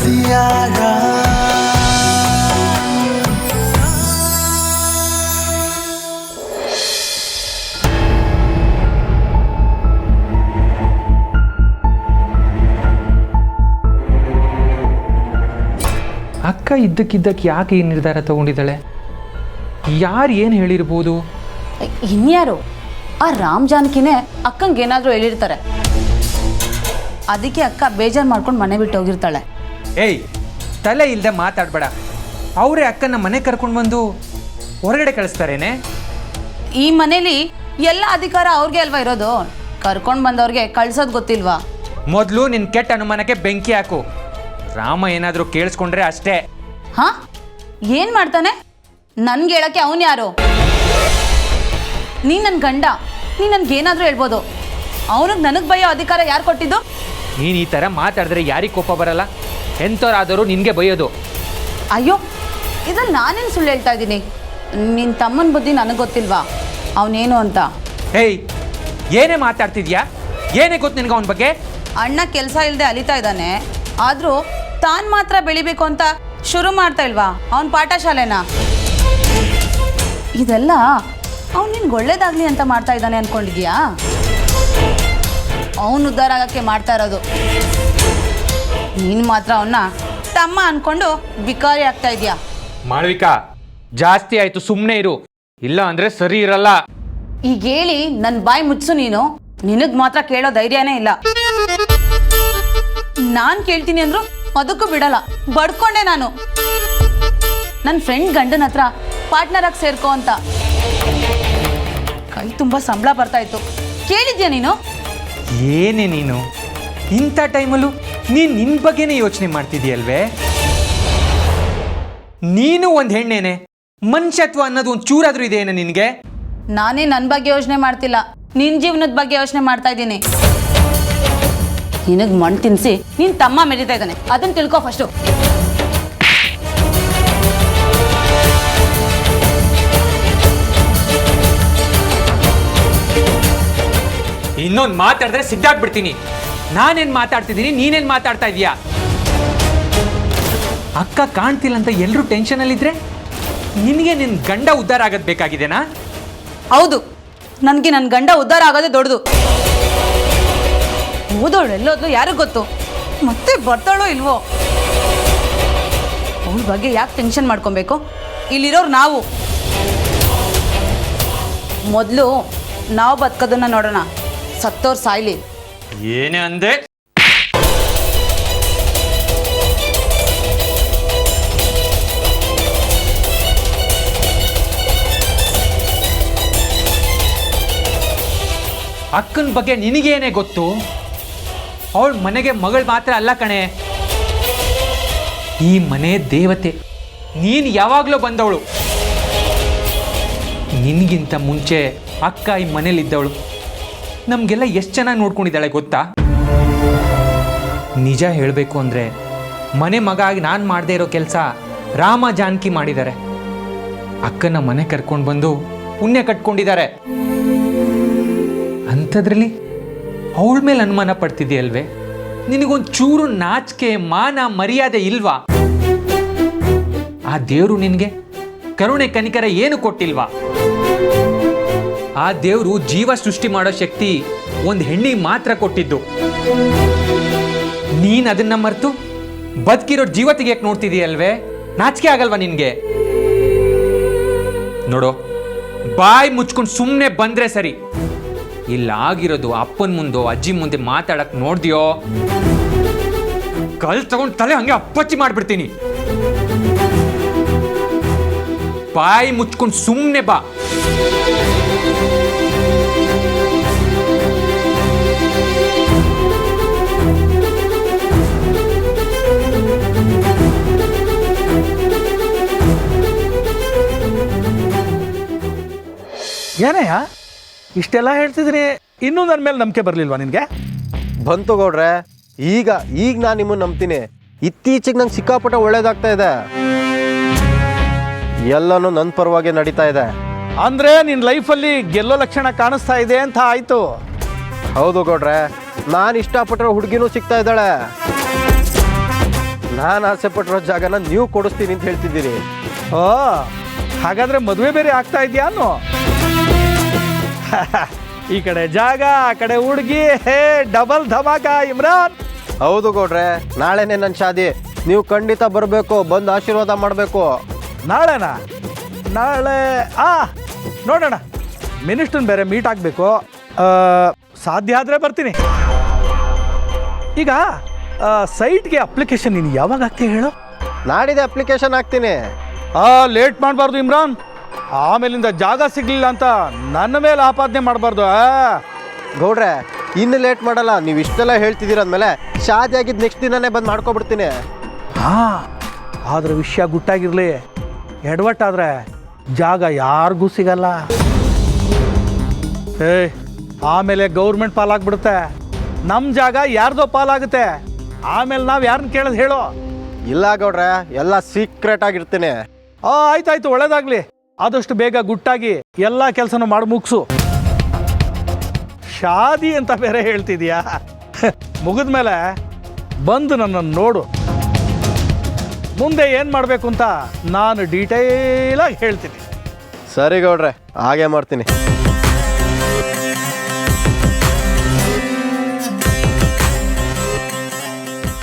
ಹಸಿಯಾರ ಅಕ್ಕ ಇದ್ದಕ್ಕಿದ್ದಕ್ಕೆ ಯಾಕೆ ಈ ನಿರ್ಧಾರ ತಗೊಂಡಿದ್ದಾಳೆ? ಯಾರು ಏನು ಹೇಳಿರ್ಬೋದು? ಇನ್ಯಾರು ಆ ರಾಮ್ ಜಾನಕಿನೇ ಅಕ್ಕಂಗೆ ಏನಾದರೂ ಹೇಳಿರ್ತಾರೆ. ಅದಕ್ಕೆ ಅಕ್ಕ ಬೇಜಾರು ಮಾಡ್ಕೊಂಡು ಮನೆ ಬಿಟ್ಟು ಹೋಗಿರ್ತಾಳೆ. ಏಯ್, ತಲೆ ಇಲ್ಲದೆ ಮಾತಾಡಬೇಡ. ಅವರೇ ಅಕ್ಕನ ಮನೆ ಕರ್ಕೊಂಡು ಬಂದು ಹೊರಗಡೆ ಕಳಿಸ್ತಾರೇನೆ? ಈ ಮನೇಲಿ ಎಲ್ಲ ಅಧಿಕಾರ ಅವ್ರಿಗೆ ಅಲ್ವಾ ಇರೋದು. ಕರ್ಕೊಂಡು ಬಂದವ್ರಿಗೆ ಕಳ್ಸೋದು ಗೊತ್ತಿಲ್ವಾ? ಮೊದಲು ನಿನ್ನ ಕೆಟ್ಟ ಅನುಮಾನಕ್ಕೆ ಬೆಂಕಿ ಹಾಕು. ರಾಮ ಏನಾದರೂ ಕೇಳಿಸ್ಕೊಂಡ್ರೆ ಅಷ್ಟೇ. ಹಾ, ಏನು ಮಾಡ್ತಾನೆ? ನನ್ಗೆ ಹೇಳಕ್ಕೆ ಅವನು ಯಾರು? ನೀನು ನನ್ನ ಗಂಡ, ನೀನು ನನ್ಗೇನಾದರೂ ಹೇಳ್ಬೋದು. ಅವನಿಗೆ ನನಗೆ ಬೈಯೋ ಅಧಿಕಾರ ಯಾರು ಕೊಟ್ಟಿದ್ದು? ನೀನು ಈ ಥರ ಮಾತಾಡಿದ್ರೆ ಯಾರಿಗೆ ಕೋಪ ಬರಲ್ಲ? ಎಂಥವ್ರಾದರೂ ನಿನಗೆ ಬೈಯೋದು. ಅಯ್ಯೋ, ಇದ್ರಲ್ಲಿ ನಾನೇನು ಸುಳ್ಳು ಹೇಳ್ತಾ ಇದ್ದೀನಿ? ನಿನ್ನ ತಮ್ಮನ ಬುದ್ಧಿ ನನಗೆ ಗೊತ್ತಿಲ್ವಾ ಅವನೇನು ಅಂತ? ಏಯ್, ಏನೇ ಮಾತಾಡ್ತಿದ್ಯಾ? ಏನೇ ಗೊತ್ತು ನಿನಗೆ ಅವನ ಬಗ್ಗೆ? ಅಣ್ಣ ಕೆಲಸ ಇಲ್ಲದೆ ಅಲಿತಾ ಇದ್ದಾನೆ, ಆದರೂ ತಾನು ಮಾತ್ರ ಬೆಳಿಬೇಕು ಅಂತ ಶುರು ಮಾಡ್ತಾ ಇಲ್ವಾ ಅವನ ಪಾಠಶಾಲೆನ? ಇದೆಲ್ಲ ಅವ್ನು ನಿನ್ಗೆ ಒಳ್ಳೇದಾಗಲಿ ಅಂತ ಮಾಡ್ತಾ ಇದ್ದಾನೆ ಅಂದ್ಕೊಂಡಿದ್ಯಾ? ಅವನು ಉದ್ಧಾರ ಆಗೋಕ್ಕೆ ಮಾಡ್ತಾ ಇರೋದು. ನೀನು ಮಾತ್ರ ಅವನ್ನ ತಮ್ಮ ಅಂದ್ಕೊಂಡು ಬಿಕಾರಿ ಆಗ್ತಾ ಇದೆಯಾ? ಮಾಳವಿಕಾ, ಜಾಸ್ತಿ ಆಯಿತು, ಸುಮ್ಮನೆ ಇರು. ಇಲ್ಲ ಅಂದರೆ ಸರಿ ಇರಲ್ಲ. ಈಗ ಹೇಳಿ ನನ್ನ ಬಾಯಿ ಮುಚ್ಚು. ನೀನು ನಿನಗೆ ಮಾತ್ರ ಕೇಳೋ ಧೈರ್ಯನೇ ಇಲ್ಲ. ನಾನು ಕೇಳ್ತೀನಿ ಅಂದ್ರು ಅದಕ್ಕೂ ಬಿಡಲ್ಲ. ಬಡ್ಕೊಂಡೆ ನಾನು. ನನ್ನ ಫ್ರೆಂಡ್ ಗಂಡನ ಹತ್ರ ಪಾರ್ಟ್ನರ್ ಆಗಿ ಸೇರ್ಕೋ ಅಂತ. ಕೈ ತುಂಬ ಸಂಬಳ ಬರ್ತಾ ಇತ್ತು. ಕೇಳಿದ್ಯಾ ನೀನು? ಏನೇ ನೀನು ಇಂಥ ಟೈಮಲ್ಲೂ ನೀನು ನಿನ್ನ ಬಗ್ಗೆನೇ ಯೋಚನೆ ಮಾಡ್ತಿದ್ದೀಯಲ್ವೇ? ನೀನು ಒಂದು ಹೆಣ್ಣೇನೆ, ಮನುಷ್ಯತ್ವ ಅನ್ನೋದು ಒಂದು ಚೂರಾದ್ರೂ ಇದೆಯೇನೆ ನಿನಗೆ? ನಾನೇ ನನ್ನ ಬಗ್ಗೆ ಯೋಚನೆ ಮಾಡ್ತಿಲ್ಲ, ನಿನ್ನ ಜೀವನದ ಬಗ್ಗೆ ಯೋಚನೆ ಮಾಡ್ತಾ ಇದ್ದೀನಿ. ನಿನಗೆ ಮಣ್ಣು ತಿನ್ನಿಸಿ ನಿನ್ನ ತಮ್ಮ ಮೆರಿತಾ ಇದ್ದಾನೆ, ಅದನ್ನು ತಿಳ್ಕೊ ಫಸ್ಟು. ಇನ್ನೊಂದು ಮಾತಾಡಿದ್ರೆ ಸಿದ್ದಾಗ್ಬಿಡ್ತೀನಿ. ನಾನೇನು ಮಾತಾಡ್ತಿದ್ದೀನಿ, ನೀನೇನು ಮಾತಾಡ್ತಾ ಇದೀಯಾ? ಅಕ್ಕ ಕಾಣ್ತಿಲ್ಲ ಅಂತ ಎಲ್ಲರೂ ಟೆನ್ಷನಲ್ಲಿದ್ದರೆ ನಿನಗೆ ನಿನ್ನ ಗಂಡ ಉದ್ಧಾರ ಆಗೋದು ಬೇಕಾಗಿದೆನಾ? ಹೌದು, ನನಗೆ ನನ್ನ ಗಂಡ ಉದ್ಧಾರ ಆಗೋದೇ ದೊಡ್ಡದು. ಓದೋಳು ಎಲ್ಲೋದ್ಲು ಯಾರಿಗೂ ಗೊತ್ತು, ಮತ್ತೆ ಬರ್ತಾಳೋ ಇಲ್ವೋ? ಅವಳ ಬಗ್ಗೆ ಯಾಕೆ ಟೆನ್ಷನ್ ಮಾಡ್ಕೊಬೇಕು? ಇಲ್ಲಿರೋರು ನಾವು. ಮೊದಲು ನಾವು ಬದುಕೋದನ್ನ ನೋಡೋಣ, ಸತ್ತೋರು ಸಾಯ್ಲಿ. ಏನೇ ಅಂದೆ? ಅಕ್ಕನ ಬಗ್ಗೆ ನಿನಗೇನೇ ಗೊತ್ತು? ಅವಳ ಮನೆಗೆ ಮಗಳು ಮಾತ್ರ ಅಲ್ಲ ಕಣೆ, ಈ ಮನೆ ದೇವತೆ. ನೀನು ಯಾವಾಗಲೂ ಬಂದವಳು. ನಿನಗಿಂತ ಮುಂಚೆ ಅಕ್ಕ ಈ ಮನೇಲಿದ್ದವಳು. ನಮಗೆಲ್ಲ ಎಷ್ಟು ಚೆನ್ನಾಗಿ ನೋಡ್ಕೊಂಡಿದ್ದಾಳೆ ಗೊತ್ತಾ? ನಿಜ ಹೇಳಬೇಕು ಅಂದರೆ ಮನೆ ಮಗ ಆಗಿ ನಾನು ಮಾಡದೇ ಇರೋ ಕೆಲಸ ರಾಮ ಜಾನಕಿ ಮಾಡಿದ್ದಾರೆ. ಅಕ್ಕನ ಮನೆ ಕರ್ಕೊಂಡು ಬಂದು ಪುಣ್ಯ ಕಟ್ಕೊಂಡಿದ್ದಾರೆ. ಅಂಥದ್ರಲ್ಲಿ ಅವಳ ಮೇಲೆ ಅನುಮಾನ ಪಡ್ತಿದೆಯಲ್ವೇ? ನಿನಗೊಂದು ಚೂರು ನಾಚಿಕೆ ಮಾನ ಮರ್ಯಾದೆ ಇಲ್ವಾ? ಆ ದೇವರು ನಿನಗೆ ಕರುಣೆ ಕನಿಕರ ಏನು ಕೊಟ್ಟಿಲ್ವಾ? ಆ ದೇವರು ಜೀವ ಸೃಷ್ಟಿ ಮಾಡೋ ಶಕ್ತಿ ಒಂದು ಹೆಣ್ಣಿಗೆ ಮಾತ್ರ ಕೊಟ್ಟಿದ್ದು. ನೀನು ಅದನ್ನ ಮರೆತು ಬದುಕಿರೋ ಜೀವ ತೆಗಿಯಕ್ಕೆ ನೋಡ್ತಿದೀಯಲ್ವೇ? ನಾಚಿಕೆ ಆಗಲ್ವಾ ನಿನಗೆ? ನೋಡೋ, ಬಾಯಿ ಮುಚ್ಕೊಂಡು ಸುಮ್ಮನೆ ಬಂದ್ರೆ ಸರಿ. ಇಲ್ಲ ಆಗಿರೋದು ಅಪ್ಪನ ಮುಂದೋ ಅಜ್ಜಿ ಮುಂದೆ ಮಾತಾಡಕ್ ನೋಡ್ದ್ಯೋ, ಕಲ್ ತಗೊಂಡು ತಲೆ ಹಂಗೆ ಅಪ್ಪಚ್ಚಿ ಮಾಡ್ಬಿಡ್ತೀನಿ. ಬಾಯಿ ಮುಚ್ಕೊಂಡು ಸುಮ್ಮನೆ ಬಾ. ಏನಯ್ಯ ಇಷ್ಟೆಲ್ಲ ಹೇಳ್ತಿದ್ದೀನಿ, ಇನ್ನೂ ನನ್ನ ಮೇಲೆ ನಂಬಿಕೆ ಬರಲಿಲ್ವಾ ನಿನಗೆ? ಬಂತು ಗೌಡ್ರೆ, ಈಗ ನಾನು ನಿಮ್ಮನ್ನು ನಂಬ್ತೀನಿ. ಇತ್ತೀಚೆಗೆ ನಂಗೆ ಸಿಕ್ಕಾಪಟ್ಟೆ ಒಳ್ಳೇದಾಗ್ತಾ ಇದೆ. ಎಲ್ಲನೂ ನನ್ನ ಪರವಾಗಿ ನಡೀತಾ ಇದೆ. ಅಂದರೆ ನಿನ್ನ ಲೈಫಲ್ಲಿ ಗೆಲ್ಲೋ ಲಕ್ಷಣ ಕಾಣಿಸ್ತಾ ಇದೆ ಅಂತ ಆಯಿತು. ಹೌದು ಗೌಡ್ರೆ, ನಾನು ಇಷ್ಟಪಟ್ಟರೆ ಹುಡುಗಿನೂ ಸಿಗ್ತಾ ಇದ್ದಾಳೆ. ನಾನು ಆಸೆ ಪಟ್ಟಿರೋ ಜಾಗನ ನೀವು ಕೊಡಿಸ್ತೀನಿ ಅಂತ ಹೇಳ್ತಿದ್ದೀರಿ. ಓ ಹಾಗಾದ್ರೆ ಮದುವೆ ಬೇರೆ ಆಗ್ತಾ ಇದೆಯಾ ಅನ್ನೋ? ಈ ಕಡೆ ಜಾಗ ಆ ಕಡೆ ಹುಡುಗಿ, ಹೇ ಡಬಲ್ ಧಮಾಕ ಇಮ್ರಾನ್. ಹೌದು ಗೌಡ್ರೆ, ನಾಳೆನೇ ನನ್ನ ಶಾದಿ. ನೀವು ಖಂಡಿತ ಬರಬೇಕು, ಬಂದು ಆಶೀರ್ವಾದ ಮಾಡಬೇಕು. ನಾಳೆನಾ? ನಾಳೆ ನೋಡೋಣ, ಮಿನಿಸ್ಟರ್ನ ಬೇರೆ ಮೀಟ್ ಆಗಬೇಕು. ಸಾಧ್ಯ ಆದರೆ ಬರ್ತೀನಿ. ಈಗ ಸೈಟ್ಗೆ ಅಪ್ಲಿಕೇಶನ್ ನೀನು ಯಾವಾಗ ಹಾಕ್ತೀಯ ಹೇಳು? ನಾಡಿದೆ ಅಪ್ಲಿಕೇಶನ್ ಹಾಕ್ತೀನಿ. ಲೇಟ್ ಮಾಡಬಾರ್ದು ಇಮ್ರಾನ್, ಆಮೇಲಿಂದ ಜಾಗ ಸಿಗಲಿಲ್ಲ ಅಂತ ನನ್ನ ಮೇಲೆ ಆಪಾದನೆ ಮಾಡಬಾರ್ದು. ಗೌಡ್ರೆ ಇನ್ನು ಲೇಟ್ ಮಾಡಲ್ಲ. ನೀವು ಇಷ್ಟೆಲ್ಲ ಹೇಳ್ತಿದ್ದೀರ ಅಂದಮೇಲೆ ಶಾದಿ ಆಗಿದ್ದು ನೆಕ್ಸ್ಟ್ ದಿನನೇ ಬಂದು ಮಾಡ್ಕೊಬಿಡ್ತೀನಿ. ಆದ್ರೆ ವಿಷಯ ಗುಟ್ಟಾಗಿರ್ಲಿ, ಎಡವಟ್ಟಾದ್ರೆ ಜಾಗ ಯಾರಿಗೂ ಸಿಗಲ್ಲ. ಆಮೇಲೆ ಗೌರ್ಮೆಂಟ್ ಪಾಲಾಗ್ಬಿಡುತ್ತೆ, ನಮ್ಮ ಜಾಗ ಯಾರ್ದೋ ಪಾಲಾಗುತ್ತೆ. ಆಮೇಲೆ ನಾವು ಯಾರನ್ನ ಕೇಳೋದು ಹೇಳೋ? ಇಲ್ಲ ಗೌಡ್ರೆ, ಎಲ್ಲ ಸೀಕ್ರೆಟ್ ಆಗಿರ್ತೀನಿ. ಆಯ್ತಾಯ್ತು, ಒಳ್ಳೇದಾಗ್ಲಿ. ಆದಷ್ಟು ಬೇಗ ಗುಟ್ಟಾಗಿ ಎಲ್ಲ ಕೆಲಸನೂ ಮಾಡಿ ಮುಗಿಸು. ಶಾದಿ ಅಂತ ಬೇರೆ ಹೇಳ್ತಿದ್ಯಾ? ಮುಗಿದ್ಮೇಲೆ ಬಂದು ನನ್ನನ್ನು ನೋಡು. ಮುಂದೆ ಏನು ಮಾಡಬೇಕು ಅಂತ ನಾನು ಡೀಟೇಲಾಗಿ ಹೇಳ್ತೀನಿ. ಸರಿ ಗೌಡ್ರೆ, ಹಾಗೆ ಮಾಡ್ತೀನಿ.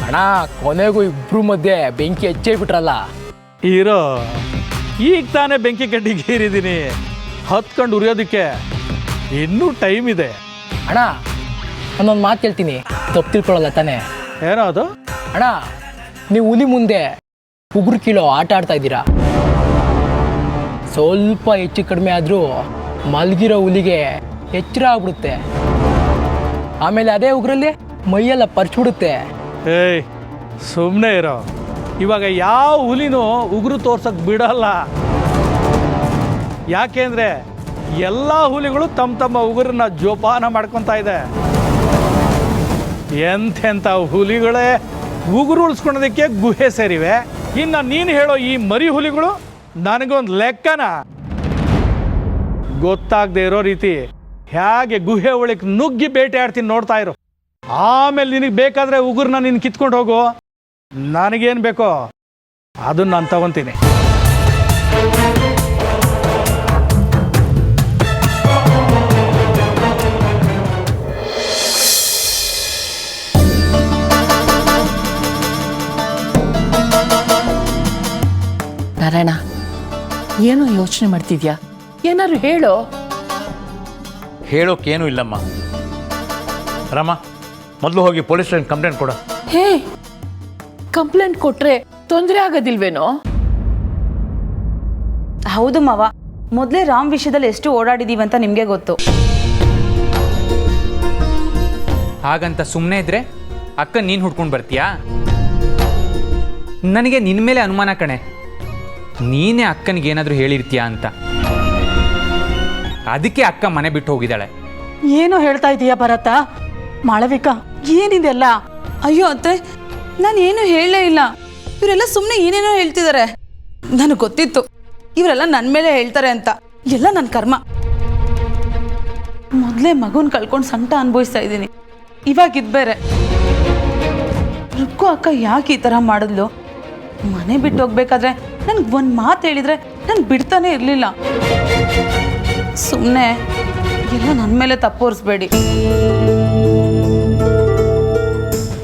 ಅಣ್ಣ, ಕೊನೆಗೂ ಇಬ್ರು ಮಧ್ಯೆ ಬೆಂಕಿ ಹಚ್ಚೇ ಬಿಟ್ರಲ್ಲ. ಹೀರೋ, ಈಗ ತಾನೇ ಬೆಂಕಿ ಕಡ್ಡಿಗೆ ಹೀರಿದ್ದೀನಿ, ಹತ್ಕೊಂಡು ಉರಿಯೋದಕ್ಕೆ ಇನ್ನೂ ಟೈಮ್ ಇದೆ. ಅಣ್ಣ, ನಾನೊಂದು ಮಾತು ಹೇಳ್ತೀನಿ, ತಪ್ಪು ತಿಳ್ಕೊಳ್ಳಲ್ಲ ತಾನೆ? ಏನೋ ಅದು? ಅಣ್ಣ, ನೀವು ಹುಲಿ ಮುಂದೆ ಉಗುರು ಕೀಳೋ ಆಟ ಆಡ್ತಾ ಇದ್ದೀರಾ. ಸ್ವಲ್ಪ ಹೆಚ್ಚು ಕಡಿಮೆ ಆದರೂ ಮಲಗಿರೋ ಹುಲಿಗೆ ಎಚ್ಚರ ಆಗ್ಬಿಡುತ್ತೆ. ಆಮೇಲೆ ಅದೇ ಉಗುರಲ್ಲಿ ಮೈಯೆಲ್ಲ ಪರ್ಚ್ಬಿಡುತ್ತೆ. ಸುಮ್ಮನೆ ಇರೋ. ಇವಾಗ ಯಾವ ಹುಲಿನೂ ಉಗುರು ತೋರ್ಸಕ್ ಬಿಡಲ್ಲ. ಯಾಕೆಂದ್ರೆ ಎಲ್ಲ ಹುಲಿಗಳು ತಮ್ಮ ತಮ್ಮ ಉಗುರನ್ನ ಜೋಪಾನ ಮಾಡ್ಕೊತಾ ಇದೆ. ಎಂತೆಂಥ ಹುಲಿಗಳೇ ಉಗುರು ಉಳಿಸ್ಕೊಳೋದಕ್ಕೆ ಗುಹೆ ಸೇರಿವೆ. ಇನ್ನು ನೀನು ಹೇಳೋ ಈ ಮರಿ ಹುಲಿಗಳು ನನಗೊಂದು ಲೆಕ್ಕನ? ಗೊತ್ತಾಗದೆ ಇರೋ ರೀತಿ ಹೇಗೆ ಗುಹೆ ಒಳಗೆ ನುಗ್ಗಿ ಬೇಟೆ ಆಡ್ತೀನಿ ನೋಡ್ತಾ ಇರು. ಆಮೇಲೆ ನಿನಗೆ ಬೇಕಾದ್ರೆ ಉಗುರನ್ನ ನೀನು ಕಿತ್ಕೊಂಡು ಹೋಗು. ನನಗೇನು ಬೇಕೋ ಅದನ್ನ ನಾನು ತಗೊಂತೀನಿ. ನಾರಾಯಣ, ಏನೋ ಯೋಚನೆ ಮಾಡ್ತಿದ್ಯಾ? ಏನಾದ್ರು ಹೇಳೋ. ಹೇಳೋಕ್ಕೇನೂ ಇಲ್ಲಮ್ಮ. ರಮ್ಮ, ಮೊದಲು ಹೋಗಿ ಪೊಲೀಸ್ ಸ್ಟೇಷನ್ ಕಂಪ್ಲೇಂಟ್ ಕೊಡ. ಹೇ, ಕಂಪ್ಲೇಂಟ್ ಕೊಟ್ರೆ ತೊಂದರೆ ಆಗೋದಿಲ್ವೇನೋ? ಹೌದು ಮಾವ, ಮೊದಲೇ ರಾಮ್ ವಿಷಯದಲ್ಲಿ ಎಷ್ಟು ಓಡಾಡಿದೀವಿ ಅಂತ ನಿಮಗೆ ಗೊತ್ತು. ಹಾಗಂತ ಸುಮ್ಮನೆ ಇದ್ರೆ ಅಕ್ಕ ನೀನು ಹುಡ್ಕೊಂಡು ಬರ್ತೀಯಾ? ನನಗೆ ನಿನ್ನ ಮೇಲೆ ಅನುಮಾನ ಕಣೆ. ನೀನೇ ಅಕ್ಕನಿಗೆ ಏನಾದರೂ ಹೇಳಿರ್ತೀಯಾ ಅಂತ. ಅದಕ್ಕೆ ಅಕ್ಕ ಮನೆ ಬಿಟ್ಟು ಹೋಗಿದ್ದಾಳೆ. ಏನೋ ಹೇಳ್ತಾ ಇದೀಯಾ ಭರತ? ಮಾಳವಿಕಾ, ಏನಿದೆಲ್ಲ? ಅಯ್ಯೋ ಅತ್ತೆ, ನಾನು ಏನು ಹೇಳಲೇ ಇಲ್ಲ. ಇವರೆಲ್ಲ ಸುಮ್ಮನೆ ಏನೇನೋ ಹೇಳ್ತಿದ್ದಾರೆ. ನನಗೆ ಗೊತ್ತಿತ್ತು ಇವರೆಲ್ಲ ನನ್ನ ಮೇಲೆ ಹೇಳ್ತಾರೆ ಅಂತ. ಎಲ್ಲ ನನ್ನ ಕರ್ಮ. ಮೊದಲೇ ಮಗುನ ಕಳ್ಕೊಂಡು ಸಂಕಟ ಅನುಭವಿಸ್ತಾ ಇದ್ದೀನಿ, ಇವಾಗಿದ್ ಬೇರೆ. ರುಕ್ಕು ಅಕ್ಕ ಯಾಕೆ ಈ ಥರ ಮಾಡಿದ್ಲು? ಮನೆ ಬಿಟ್ಟು ಹೋಗ್ಬೇಕಾದ್ರೆ ನನ್ಗೆ ಒಂದು ಮಾತು ಹೇಳಿದ್ರೆ ನಾನು ಬಿಡ್ತಾನೆ ಇರಲಿಲ್ಲ. ಸುಮ್ಮನೆ ಎಲ್ಲ ನನ್ನ ಮೇಲೆ ತಪ್ಪೋರಿಸ್ಬೇಡಿ.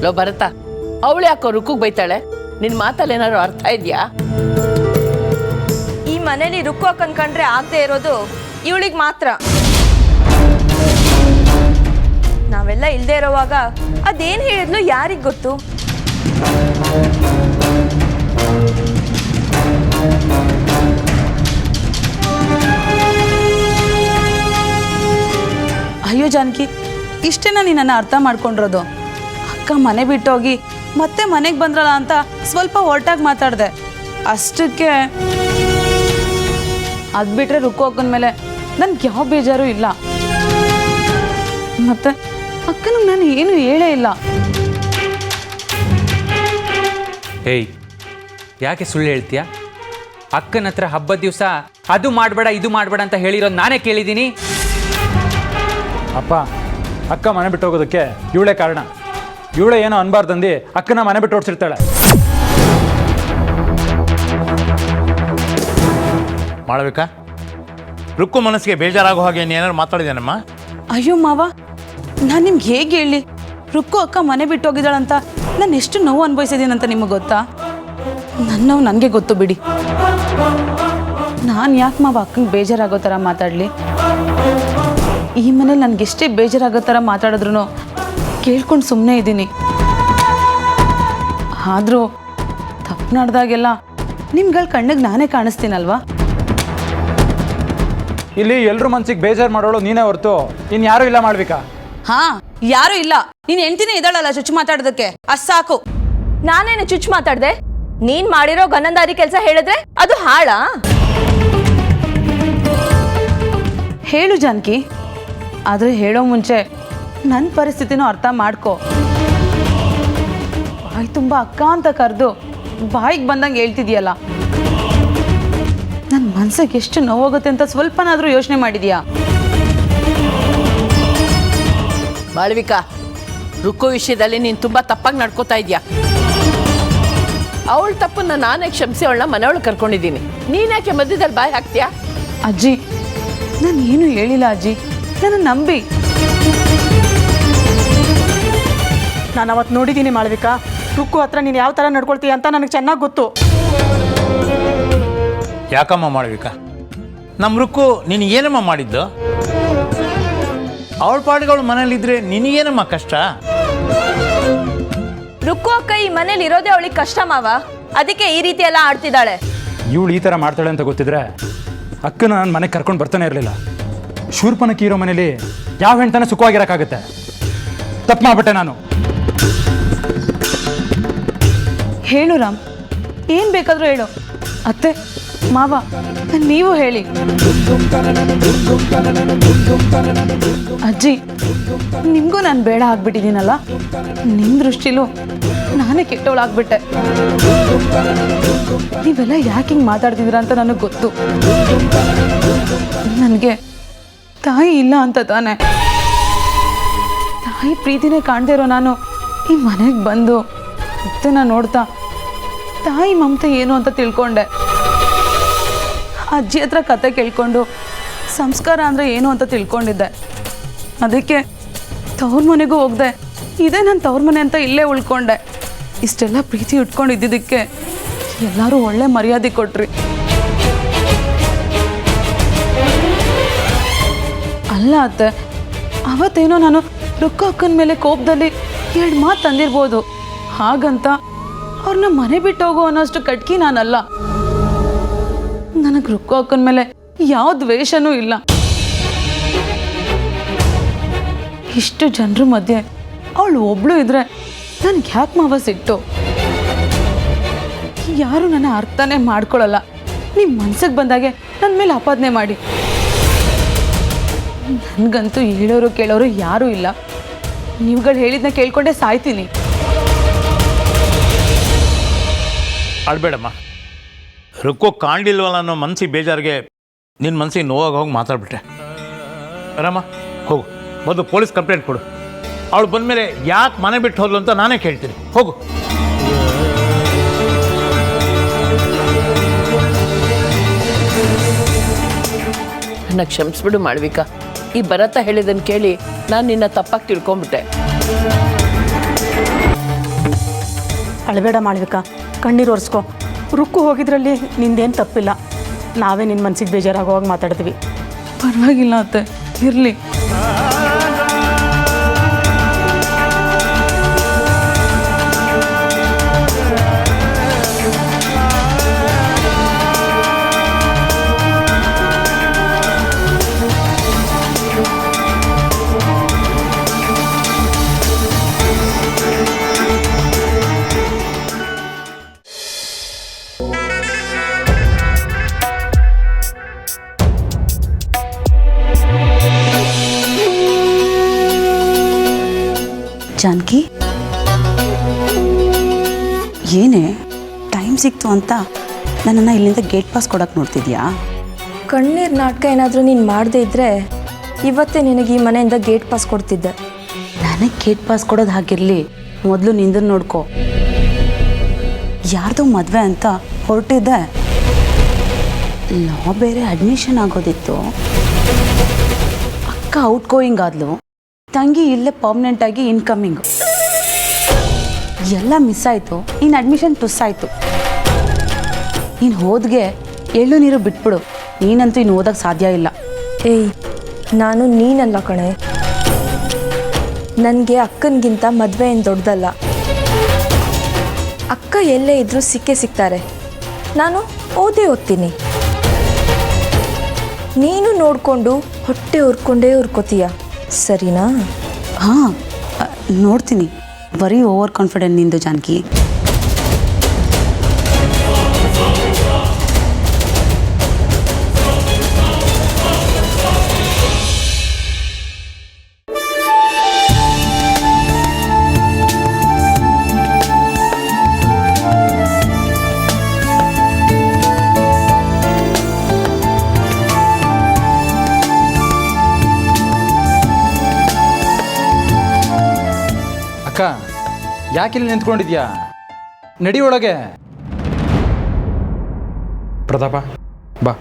ಲೋ ಭರತ, ಅವಳು ಯಾಕೋ ರುಕ್ಕುಗ್ ಬೈತಾಳೆ? ನಿನ್ ಮಾತಲ್ಲಿ ಏನಾದ್ರು ಅರ್ಥ ಇದೆಯಾ? ಈ ಮನೇಲಿ ರುಕ್ಕು ಅನ್ಕೊಂಡ್ರೆ ಆಗದೆ ಇರೋದು ಇವಳಿಗೆ ಮಾತ್ರ. ನಾವೆಲ್ಲ ಇಲ್ಲದೆ ಇರೋವಾಗ ಅದೇನು ಹೇಳಿದ್ಲು ಯಾರಿಗೆ ಗೊತ್ತು? ಅಯ್ಯೋ ಜಾನಕಿ, ಇಷ್ಟೇನ ನೀನನ್ನು ಅರ್ಥ ಮಾಡ್ಕೊಂಡಿರೋದು? ಅಕ್ಕ ಮನೆ ಬಿಟ್ಟೋಗಿ ಮತ್ತೆ ಮನೆಗೆ ಬಂದ್ರಲ್ಲ ಅಂತ ಸ್ವಲ್ಪ ಹೊರಟಾಗಿ ಮಾತಾಡಿದೆ ಅಷ್ಟಕ್ಕೆ. ಅದು ಬಿಟ್ರೆ ರುಕ್ಕು ಅಕ್ಕನ ಮೇಲೆ ನನ್ಗೆ ಯಾವ ಬೇಜಾರು ಇಲ್ಲ. ಮತ್ತೆ ಅಕ್ಕನಿಗೆ ನಾನು ಏನು ಹೇಳೇ ಇಲ್ಲ. ಹೇಯ್, ಯಾಕೆ ಸುಳ್ಳು ಹೇಳ್ತೀಯ? ಅಕ್ಕನ ಹತ್ರ ಹಬ್ಬದ ದಿವಸ ಅದು ಮಾಡಬೇಡ ಇದು ಮಾಡಬೇಡ ಅಂತ ಹೇಳಿರೋದು ನಾನೇ ಕೇಳಿದ್ದೀನಿ. ಅಪ್ಪ, ಅಕ್ಕ ಮನೆ ಬಿಟ್ಟು ಹೋಗೋದಕ್ಕೆ ಇವಳೇ ಕಾರಣ. ಇವಳೇ ಏನೋ ಅನ್ಬಾರ್ದಂದು ಅಕ್ಕನ ಮನೆ ಬಿಟ್ಟು ಓಡಿಸಿರ್ತಾಳೆ. ಮಾಡಬೇಕಾ? ರುಕ್ಕು ಮನಸ್ಸಿಗೆ ಬೇಜಾರಾಗೋ ಹಾಗೆ ಏನಾದ್ರು ಮಾತಾಡಿದೇನಮ್ಮ? ಅಯ್ಯೋ ಮಾವ, ನಾನು ನಿಮ್ಗೆ ಹೇಗೆ ಹೇಳಿ? ರುಕ್ಕು ಅಕ್ಕ ಮನೆ ಬಿಟ್ಟು ಹೋಗಿದ್ದಾಳಂತ ನಾನು ಎಷ್ಟು ನೋವು ಅನುಭವಿಸಿದ್ದೀನಂತ ನಿಮಗೆ ಗೊತ್ತಾ? ನನ್ನ ನೋವು ನನಗೆ ಗೊತ್ತು ಬಿಡಿ. ನಾನು ಯಾಕೆ ಮಾವ ಅಕ್ಕಂಗೆ ಬೇಜಾರಾಗೋ ಥರ ಮಾತಾಡಲಿ? ಈ ಮನೇಲಿ ನನಗೆಷ್ಟೇ ಬೇಜಾರಾಗೋ ಥರ ಮಾತಾಡಿದ್ರು ಕೇಳ್ಕೊಂಡು ಸುಮ್ಮನೆ ಇದ್ದೀನಿ. ಆದರೂ ತಪ್ಪು ನಡೆದಾಗೆಲ್ಲ ನಿಮ್ಗಳ ಕಣ್ಣಿಗೆ ನಾನೇ ಕಾಣಿಸ್ತೀನಲ್ವಾ? ಇಲ್ಲಿ ಎಲ್ರ ಮನ್ಸಿಗೆ ಬೇಜಾರು ಮಾಡೋಳು ನೀನೇ ಹೊರತು ಇನ್ಯಾರೂ ಇಲ್ಲ ಮಾಡ್ಬೇಕಾ? ಹಾ, ಯಾರೂ ಇಲ್ಲ. ನೀನು ಹೆಂಡ್ತಿನೇ ಇದ್ದಾಳಲ್ಲ ಚುಚ್ಚು ಮಾತಾಡೋದಕ್ಕೆ, ಅಷ್ಟು ಸಾಕು. ನಾನೇನು ಚುಚ್ಚು ಮಾತಾಡ್ದೆ? ನೀನ್ ಮಾಡಿರೋ ಗನಂದಾರಿ ಕೆಲಸ ಹೇಳಿದ್ರೆ ಅದು ಹಾಳಾ? ಹೇಳು ಜಾನಕಿ, ಆದರೆ ಹೇಳೋ ಮುಂಚೆ ನನ್ನ ಪರಿಸ್ಥಿತಿನೂ ಅರ್ಥ ಮಾಡ್ಕೊ. ಬಾಯಿ ತುಂಬ ಅಕ್ಕ ಅಂತ ಕರೆದು ಬಾಯಿಗೆ ಬಂದಂಗೆ ಹೇಳ್ತಿದ್ಯಲ್ಲ, ನನ್ನ ಮನ್ಸಿಗೆ ಎಷ್ಟು ನೋವಾಗುತ್ತೆ ಅಂತ ಸ್ವಲ್ಪನಾದರೂ ಯೋಚನೆ ಮಾಡಿದ್ಯಾ? ಮಾಳವಿಕಾ, ರುಕ್ಕು ವಿಷಯದಲ್ಲಿ ನೀನು ತುಂಬ ತಪ್ಪಾಗಿ ನಡ್ಕೋತಾ ಇದೆಯಾ. ಅವಳ ತಪ್ಪನ್ನ ನಾನೇ ಕ್ಷಮಿಸಿ ಅವಳನ್ನ ಮನೆಯೊಳಗೆ ಕರ್ಕೊಂಡಿದ್ದೀನಿ. ನೀನ್ಯಾಕೆ ಮಧ್ಯದಲ್ಲಿ ಬಾಯಿ ಹಾಕ್ತೀಯಾ? ಅಜ್ಜಿ, ನಾನು ಏನು ಹೇಳಿಲ್ಲ ಅಜ್ಜಿ, ನನ್ನ ನಂಬಿ. ನಾನು ಅವತ್ತು ನೋಡಿದ್ದೀನಿ ಮಾಳವಿಕಾ, ರುಕ್ಕು ಹತ್ರ ನೀನು ಯಾವ ಥರ ನಡ್ಕೊಳ್ತೀಯ ಅಂತ ನನಗೆ ಚೆನ್ನಾಗಿ ಗೊತ್ತು. ಯಾಕಮ್ಮ ಮಾಡಬೇಕಾ? ನಮ್ಮ ರುಕ್ಕು ನೀನು ಏನಮ್ಮ ಮಾಡಿದ್ದು? ಅವಳ ಪಾಡಿಗಳು ಮನೇಲಿದ್ರೆ ನಿನಗೇನಮ್ಮ ಕಷ್ಟ? ರುಕ್ಕು ಅಕ್ಕ ಈ ಮನೇಲಿ ಇರೋದೇ ಅವಳಿಗೆ ಕಷ್ಟ ಮಾವ, ಅದಕ್ಕೆ ಈ ರೀತಿ ಎಲ್ಲ ಆಡ್ತಿದ್ದಾಳೆ. ಇವಳು ಈ ಥರ ಮಾಡ್ತಾಳೆ ಅಂತ ಗೊತ್ತಿದ್ರೆ ಅಕ್ಕನ ನನ್ನ ಮನೆಗೆ ಕರ್ಕೊಂಡು ಬರ್ತಾನೆ ಇರಲಿಲ್ಲ. ಶೂರ್ಪನಕ್ಕಿ ಇರೋ ಮನೇಲಿ ಯಾವ ಹೆಣ್ತಾನೆ ಸುಖವಾಗಿರೋಕ್ಕಾಗತ್ತೆ? ತಪ್ಪು ಮಾಡ್ಬಿಟ್ಟೆ ನಾನು. ಹೇಳು ರಾಮ್, ಏನು ಬೇಕಾದರೂ ಹೇಳು. ಅತ್ತೆ, ಮಾವ, ನೀವು ಹೇಳಿ. ಅಜ್ಜಿ, ನಿಮಗೂ ನಾನು ಬೇಡ ಆಗ್ಬಿಟ್ಟಿದ್ದೀನಲ್ಲ, ನಿಮ್ಮ ದೃಷ್ಟಿಲೂ ನಾನೇ ಕೆಟ್ಟವಳಾಗ್ಬಿಟ್ಟೆ. ನೀವೆಲ್ಲ ಯಾಕೆ ಹಿಂಗೆ ಮಾತಾಡ್ತಿದ್ದೀರಾ ಅಂತ ನನಗೆ ಗೊತ್ತು. ನನಗೆ ತಾಯಿ ಇಲ್ಲ ಅಂತ ತಾನೆ. ತಾಯಿ ಪ್ರೀತಿನೇ ಕಾಣದೇ ಇರೋ ನಾನು ಈ ಮನೆಗೆ ಬಂದು ಅತ್ತೆನ ನೋಡ್ತಾ ತಾಯಿ ಮಮತೆ ಏನು ಅಂತ ತಿಳ್ಕೊಂಡೆ. ಅಜ್ಜಿ ಹತ್ರ ಕತೆ ಕೇಳ್ಕೊಂಡು ಸಂಸ್ಕಾರ ಅಂದರೆ ಏನು ಅಂತ ತಿಳ್ಕೊಂಡಿದ್ದೆ. ಅದಕ್ಕೆ ತವ್ರ ಮನೆಗೂ ಹೋಗ್ದೆ, ಇದೇ ನನ್ನ ತವ್ರ ಮನೆ ಅಂತ ಇಲ್ಲೇ ಉಳ್ಕೊಂಡೆ. ಇಷ್ಟೆಲ್ಲ ಪ್ರೀತಿ ಇಟ್ಕೊಂಡಿದ್ದಕ್ಕೆ ಎಲ್ಲರೂ ಒಳ್ಳೆ ಮರ್ಯಾದೆ ಕೊಟ್ರಿ. ಅಲ್ಲ ಅತ್ತೆ, ಅವತ್ತೇನೋ ನಾನು ರುಕ್ಕು ಅಕ್ಕನ ಮೇಲೆ ಕೋಪದಲ್ಲಿ 2 ಮಾತು ತಂದಿರ್ಬೋದು. ಹಾಗಂತ ಅವ್ರನ್ನ ಮನೆ ಬಿಟ್ಟು ಹೋಗೋ ಅನ್ನೋಷ್ಟು ಕಟ್ಕಿ ನಾನಲ್ಲ. ನನಗೆ ರುಕ್ಕು ಅಕ್ಕನ ಮೇಲೆ ಯಾವ ದ್ವೇಷನೂ ಇಲ್ಲ. ಇಷ್ಟು ಜನರ ಮಧ್ಯೆ ಅವಳು ಒಬ್ಳು ಇದ್ರೆ ನನ್ಗೆ ಯಾಕೆ ಮಾವ ಸಿಟ್ಟು? ಯಾರು ನನ್ನ ಅರ್ಥನೇ ಮಾಡ್ಕೊಳ್ಳಲ್ಲ. ನಿಮ್ಮ ಮನ್ಸಿಗೆ ಬಂದಾಗೆ ನನ್ನ ಮೇಲೆ ಆಪಾದನೆ ಮಾಡಿ. ನನಗಂತೂ ಹೇಳೋರು ಕೇಳೋರು ಯಾರೂ ಇಲ್ಲ. ನೀವುಗಳು ಹೇಳಿದ್ನ ಕೇಳ್ಕೊಂಡೆ ಸಾಯ್ತೀನಿ. ಅಳ್ಬೇಡಮ್ಮ. ರುಕ್ಕು ಕಾಣಲಿಲ್ವಲ್ಲ ಅನ್ನೋ ಮನಸ್ಸಿಗೆ ಬೇಜಾರಿಗೆ ನಿನ್ನ ಮನಸ್ಸಿಗೆ ನೋವಾಗಿ ಹೋಗಿ ಮಾತಾಡ್ಬಿಟ್ಟೆ. ಬರಮ್ಮ, ಹೋಗು, ಮೊದಲು ಪೊಲೀಸ್ ಕಂಪ್ಲೇಂಟ್ ಕೊಡು. ಅವಳು ಬಂದಮೇಲೆ ಯಾಕೆ ಮನೆ ಬಿಟ್ಟು ಹೋದ್ಲು ಅಂತ ನಾನೇ ಕೇಳ್ತೀನಿ. ಹೋಗು. ನನ್ನ ಕ್ಷಮಿಸ್ಬಿಡು ಮಾಳವಿಕಾ. ಈ ಭರತ ಹೇಳಿದ್ದನ್ನು ಕೇಳಿ ನಾನು ನಿನ್ನ ತಪ್ಪಾಗಿ ತಿಳ್ಕೊಂಬಿಟ್ಟೆ. ಅಳಬೇಡ ಮಾಳವಿಕಾ, ಕಣ್ಣೀರು ಒರೆಸ್ಕೊ. ರುಕ್ಕು ಹೋಗಿದ್ರಲ್ಲಿ ನಿಂದೇನು ತಪ್ಪಿಲ್ಲ. ನಾವೇ ನಿನ್ನ ಮನಸ್ಸಿಗೆ ಬೇಜಾರಾಗುವಾಗ ಮಾತಾಡ್ತೀವಿ. ಪರವಾಗಿಲ್ಲ ಅತ್ತೆ, ಇರಲಿ. ಜಾನಕಿ, ಏನೇ ಟೈಮ್ ಸಿಕ್ತು ಅಂತ ನನ್ನನ್ನು ಇಲ್ಲಿಂದ ಗೇಟ್ ಪಾಸ್ ಕೊಡೋಕೆ ನೋಡ್ತಿದ್ಯಾ? ಕಣ್ಣೀರ್ ನಾಟಕ ಏನಾದರೂ ನೀನು ಮಾಡದೇ ಇದ್ರೆ ಇವತ್ತೇ ನಿನಗೆ ಈ ಮನೆಯಿಂದ ಗೇಟ್ ಪಾಸ್ ಕೊಡ್ತಿದ್ದೆ. ನನಗೆ ಗೇಟ್ ಪಾಸ್ ಕೊಡೋದು ಹಾಗಿರಲಿ, ಮೊದಲು ನಿಂದನ್ನು ನೋಡ್ಕೊ. ಯಾರ್ದೋ ಮದುವೆ ಅಂತ ಹೊರಟಿದ್ದೆ. ಲಾ ಬೇರೆ ಅಡ್ಮಿಷನ್ ಆಗೋದಿತ್ತು. ಅಕ್ಕ ಔಟ್ ಗೋಯಿಂಗ್ ಆದ್ಲು, ತಂಗಿ ಇಲ್ಲೇ ಪರ್ಮನೆಂಟಾಗಿ ಇನ್ಕಮಿಂಗು. ಎಲ್ಲ ಮಿಸ್ ಆಯಿತು. ಇನ್ನು ಅಡ್ಮಿಷನ್ ಟುಸ್ ಆಯಿತು. ನೀನು ಹೋದ್ಗೆ ಎಳ್ಳು ನೀರು ಬಿಟ್ಬಿಡು. ನೀನಂತೂ ಇನ್ನು ಓದಕ್ಕೆ ಸಾಧ್ಯ ಇಲ್ಲ. ಏಯ್, ನಾನು ನೀನಲ್ಲ ಕಣೆ. ನನಗೆ ಅಕ್ಕನಿಗಿಂತ ಮದುವೆ ಏನು ದೊಡ್ಡದಲ್ಲ. ಅಕ್ಕ ಎಲ್ಲೇ ಇದ್ರೂ ಸಿಕ್ಕೇ ಸಿಗ್ತಾರೆ. ನಾನು ಓದ್ತೀನಿ. ನೀನು ನೋಡಿಕೊಂಡು ಹೊಟ್ಟೆ ಹುರ್ಕೊಂಡೇ ಹುರ್ಕೋತೀಯ, ಸರಿನಾ? ಹಾಂ, ನೋಡ್ತೀನಿ. ಬರೀ ಓವರ್ ಕಾನ್ಫಿಡೆಂಟ್ ನಿಂದು ಜಾನಕಿ. ಅಕ್ಕ, ಯಾಕಿಲ್ಲಿ ನಿಂತ್ಕೊಂಡಿದ್ಯಾ? ನಡಿ ಒಳಗೆ. ಪ್ರತಾಪ ಬಾ.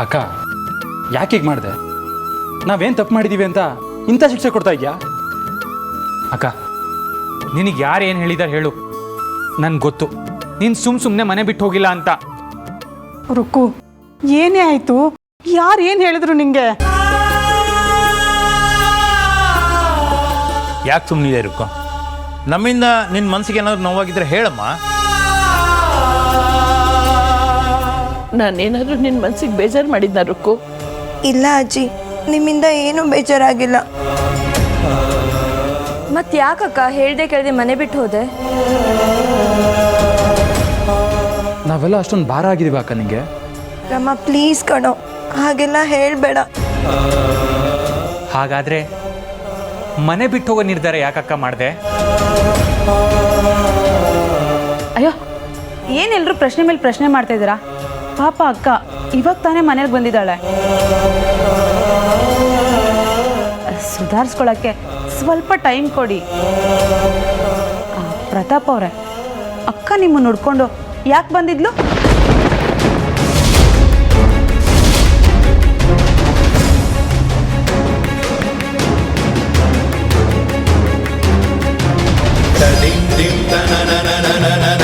ಅಕ್ಕ, ಯಾಕೆ ಹೀಗೆ ಮಾಡಿದೆ? ನಾವೇನು ತಪ್ಪು ಮಾಡಿದ್ದೀವಿ ಅಂತ ಇಂಥ ಶಿಕ್ಷೆ ಕೊಡ್ತಾ ಇದೆಯಾ? ಅಕ್ಕ, ನಿನಗೆ ಯಾರು ಏನು ಹೇಳಿದಾರೆ ಹೇಳು. ನನ್ಗೆ ಗೊತ್ತು ನೀನು ಸುಮ್ಮನೆ ಮನೆ ಬಿಟ್ಟು ಹೋಗಿಲ್ಲ ಅಂತ. ರುಕ್ಕು, ಏನೇ ಆಯಿತು? ಯಾರು ಏನು ಹೇಳಿದ್ರು ನಿಂಗೆ? ಯಾಕೆ ಸುಮ್ಮನಿದೆ ರುಕ್ಕೋ? ನಮ್ಮಿಂದ ನಿನ್ನ ಮನಸ್ಸಿಗೆ ಏನಾದರೂ ನೋವಾಗಿದ್ರೆ ಹೇಳಮ್ಮ. ನಾನೇನಾದರೂ ನಿನ್ನ ಮನಸ್ಸಿಗೆ ಬೇಜಾರು ಮಾಡಿದ್ನ ರುಕ್ಕು? ಇಲ್ಲ ಅಜ್ಜಿ, ನಿಮ್ಮಿಂದ ಏನೂ ಬೇಜಾರಾಗಿಲ್ಲ. ಮತ್ತೆ ಯಾಕಕ್ಕ ಹೇಳ್ದೆ ಕೇಳ್ದೆ ಮನೆ ಬಿಟ್ಟು ಹೋದೆ? ನಾವೆಲ್ಲ ಅಷ್ಟೊಂದು ಭಾರ ಆಗಿದ್ದೀವಿ ಅಕ್ಕ ನಿಂಗೆ. ರಮ್ಮ, ಪ್ಲೀಸ್ ಕಣೋ, ಹಾಗೆಲ್ಲ ಹೇಳಬೇಡ. ಹಾಗಾದರೆ ಮನೆ ಬಿಟ್ಟು ಹೋಗೋ ನಿರ್ಧಾರ ಯಾಕಕ್ಕ ಮಾಡಿದೆ? ಅಯ್ಯೋ, ಏನೆಲ್ಲರೂ ಪ್ರಶ್ನೆ ಮೇಲೆ ಪ್ರಶ್ನೆ ಮಾಡ್ತಾ ಇದ್ದೀರಾ? ಪಾಪ ಅಕ್ಕ ಇವಾಗ ತಾನೇ ಮನೇಲಿ ಬಂದಿದ್ದಾಳೆ. ಸುಧಾರಿಸ್ಕೊಳ್ಳೋಕ್ಕೆ ಸ್ವಲ್ಪ ಟೈಮ್ ಕೊಡಿ. ಪ್ರತಾಪ್ ಅವರೇ, ಅಕ್ಕ ನಿಮ್ಮನ್ನು ನೋಡ್ಕೊಂಡು ಯಾಕೆ ಬಂದಿದ್ಲು? dim dim ta na na na na na